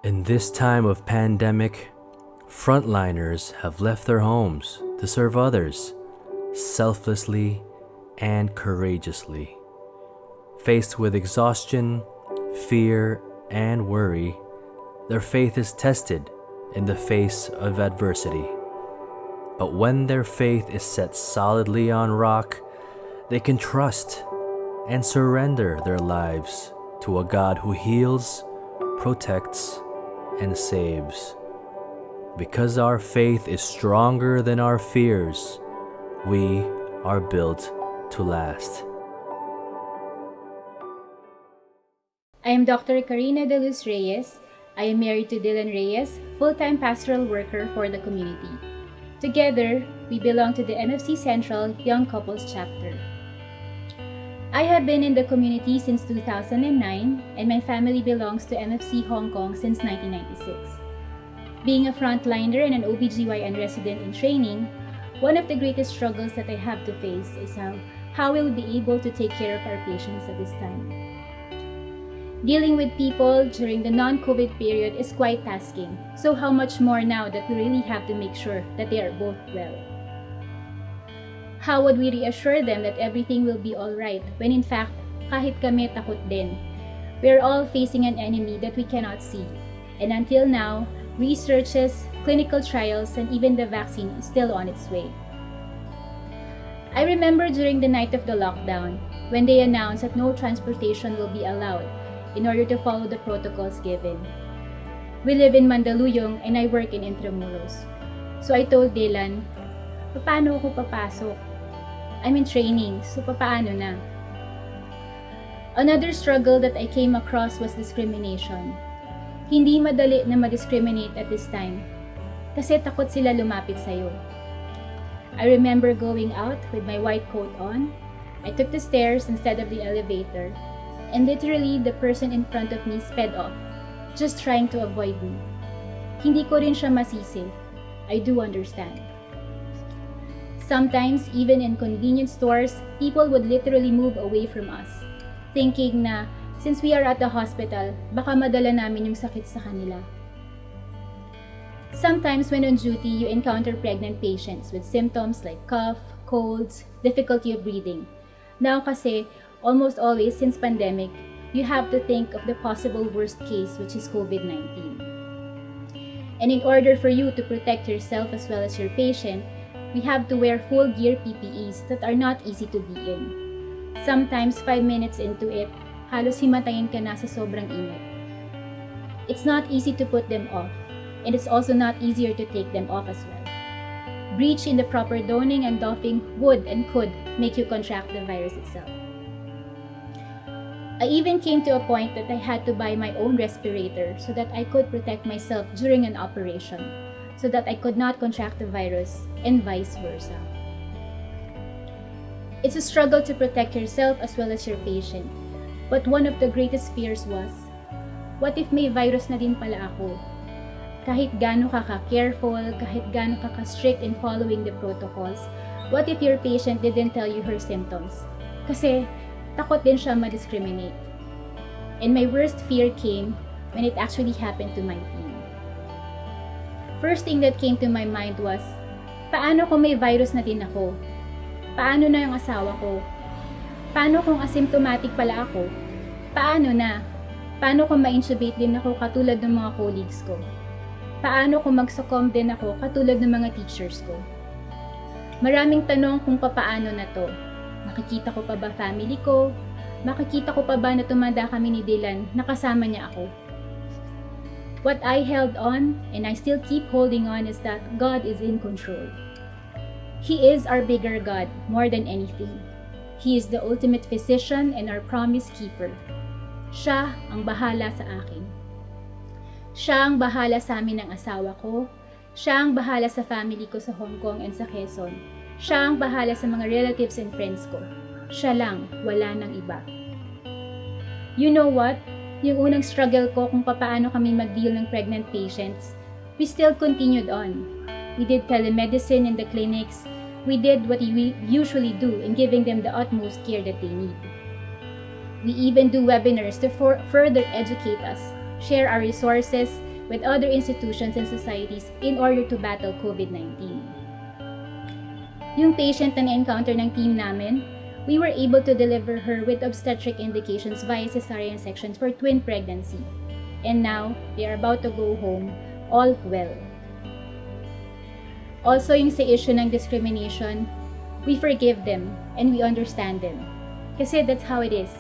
In this time of pandemic, frontliners have left their homes to serve others, selflessly and courageously. Faced with exhaustion, fear, and worry, their faith is tested in the face of adversity. But when their faith is set solidly on rock, they can trust and surrender their lives to a God who heals, protects, and saves. Because our faith is stronger than our fears, we are built to last. I am Dr. Kaye Daluz-Reyes. I am married to Dylan Reyes, full-time pastoral worker for the community. Together, we belong to the MFC Central Young Couples chapter. I have been in the community since 2009, and my family belongs to MFC Hong Kong since 1996. Being a frontliner and an OBGYN resident in training, one of the greatest struggles that I have to face is how we'll be able to take care of our patients at this time. Dealing with people during the non-COVID period is quite tasking, so how much more now that we really have to make sure that they are both well. How would we reassure them that everything will be alright when in fact, kahit kami takot din? We are all facing an enemy that we cannot see, and until now, researches, clinical trials, and even the vaccine is still on its way. I remember during the night of the lockdown, when they announced that no transportation will be allowed in order to follow the protocols given. We live in Mandaluyong and I work in Intramuros. So I told Dylan, paano ako papasok? I'm in training, so paano na? Another struggle that I came across was discrimination. Hindi madali na ma-discriminate at this time kasi takot sila lumapit sa'yo. I remember going out with my white coat on. I took the stairs instead of the elevator, and literally the person in front of me sped off, just trying to avoid me. Hindi ko rin siya masisi. I do understand. Sometimes, even in convenience stores, people would literally move away from us, thinking na since we are at the hospital, baka madala namin yung sakit sa kanila. Sometimes when on duty, you encounter pregnant patients with symptoms like cough, colds, difficulty of breathing. Now kasi, almost always since pandemic, you have to think of the possible worst case, which is COVID-19. And in order for you to protect yourself as well as your patient, we have to wear full gear PPEs that are not easy to be in. Sometimes 5 minutes into it, halos himatayin ka na sa sobrang init. It's not easy to put them off, and it's also not easier to take them off as well. Breach in the proper donning and doffing would and could make you contract the virus itself. I even came to a point that I had to buy my own respirator so that I could protect myself during an operation, so that I could not contract the virus, and vice versa. It's a struggle to protect yourself as well as your patient, but one of the greatest fears was, what if may virus na din pala ako? Kahit gaano ka ka-careful, kahit gaano ka ka-strict in following the protocols, what if your patient didn't tell you her symptoms? Kasi takot din siya ma-discriminate. And my worst fear came when it actually happened to my team. First thing that came to my mind was, paano kung may virus na din ako? Paano na yung asawa ko? Paano kung asymptomatic pala ako? Paano na? Paano kung ma-intubate din ako katulad ng mga colleagues ko? Paano kung mag-succumb din ako katulad ng mga teachers ko? Maraming tanong kung papaano na to. Makikita ko pa ba family ko? Makikita ko pa ba na tumanda kami ni Dylan na kasama niya ako? What I held on, and I still keep holding on, is that God is in control. He is our bigger God more than anything. He is the ultimate physician and our promise keeper. Siya ang bahala sa akin. Siya ang bahala sa amin ng asawa ko. Siya ang bahala sa family ko sa Hong Kong and sa Quezon. Siya ang bahala sa mga relatives and friends ko. Siya lang, wala nang iba. You know what? Yung unang struggle ko kung paano kami mag-deal ng pregnant patients, we still continued on. We did telemedicine in the clinics. We did what we usually do in giving them the utmost care that they need. We even do webinars to further educate us, share our resources, with other institutions and societies in order to battle COVID-19. Yung patient na na-encounter ng team namin, we were able to deliver her with obstetric indications via cesarean sections for twin pregnancy. And now, they are about to go home, all well. Also, yung sa issue ng discrimination, we forgive them and we understand them. Kasi that's how it is.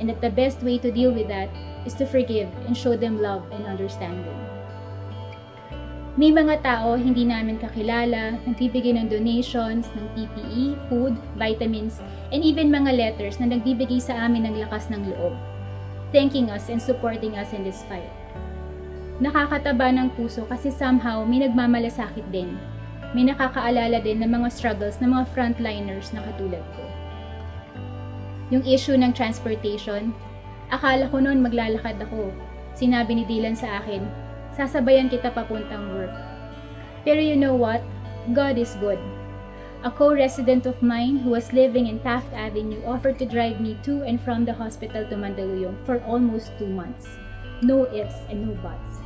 And that the best way to deal with that is to forgive and show them love and understanding. May mga tao hindi namin kakilala, nagbibigay ng donations, ng PPE, food, vitamins, and even mga letters na nagbibigay sa amin ng lakas ng loob, thanking us and supporting us in this fight. Nakakataba ng puso kasi somehow may nagmamalasakit din. May nakakaalala din ng mga struggles ng mga frontliners na katulad ko. Yung issue ng transportation, akala ko noon maglalakad ako. Sinabi ni Dylan sa akin, sasabayan kita papuntang work. Pero you know what? God is good. A co-resident of mine who was living in Taft Avenue offered to drive me to and from the hospital to Mandaluyong for almost 2 months. No ifs and no buts.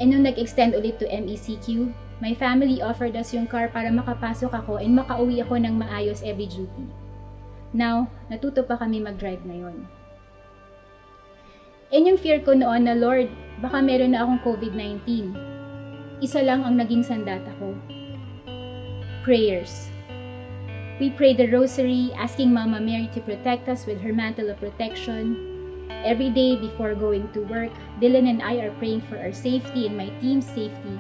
And nung nag-extend ulit to MECQ, my family offered us yung car para makapasok ako and makauwi ako ng maayos every duty. Now, natuto pa kami mag-drive ngayon. And yung fear ko noon na, Lord, baka meron na akong COVID-19. Isa lang ang naging sandata ko. Prayers. We pray the rosary, asking Mama Mary to protect us with her mantle of protection. Every day before going to work, Dylan and I are praying for our safety and my team's safety,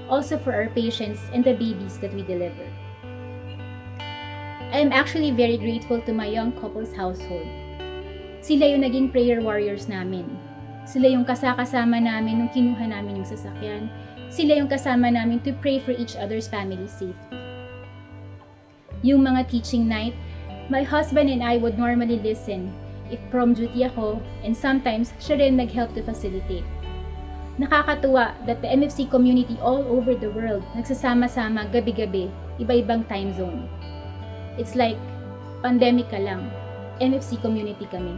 also for our patients and the babies that we deliver. I am actually very grateful to my young couples household. Sila yung naging prayer warriors namin. Sila yung kasama namin nung kinuha namin yung sasakyan. Sila yung kasama namin to pray for each other's family safety. Yung mga teaching night, my husband and I would normally listen if from duty ako, and sometimes siya rin nag-help to facilitate. Nakakatuwa that the MFC community all over the world nagsasama-sama gabi-gabi, iba-ibang time zone. It's like pandemic ka lang, MFC community kami.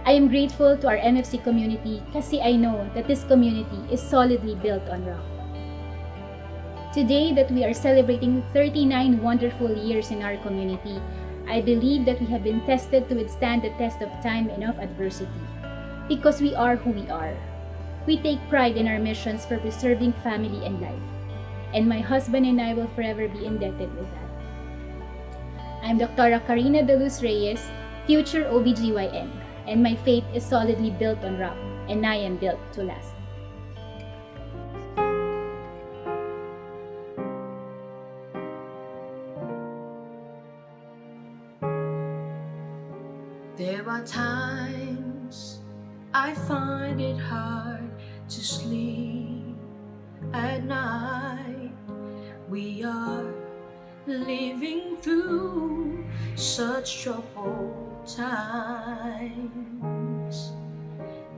I am grateful to our MFC community kasi I know that this community is solidly built on rock. Today that we are celebrating 39 wonderful years in our community, I believe that we have been tested to withstand the test of time and of adversity. Because we are who we are. We take pride in our missions for preserving family and life. And my husband and I will forever be indebted with that. I'm Dr. Kaye Daluz-Reyes, future OBGYN, and my faith is solidly built on rock, and I am built to last. There are times I find it hard to sleep at night. We are living through such troubled times,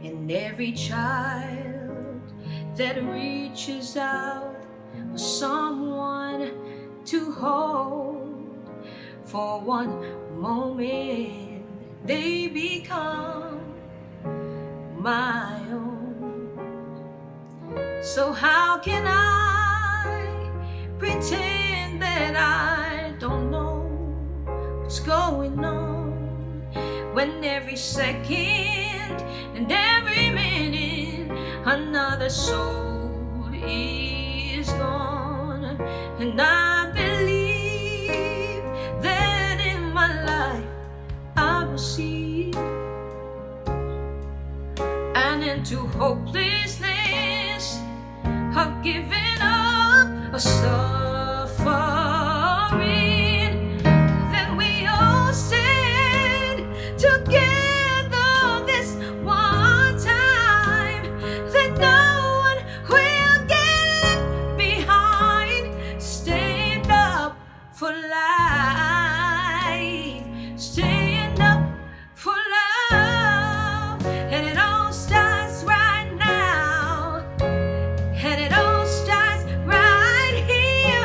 and every child that reaches out for someone to hold for one moment, they become my own. So how can I pretend that I don't know what's going on when every second and every minute another soul is gone? And I believe that in my life I will see an end to hopelessness of giving up or suffering. Then we all stand together this one time, that no one will get left behind. Stand up for life, stand up for love, and it all starts right now, and it all starts right here.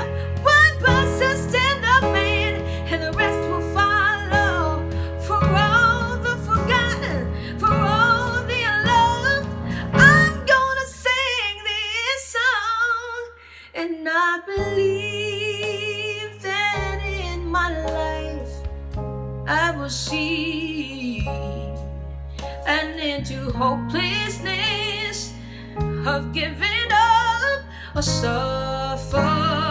into hopelessness of giving up or suffering.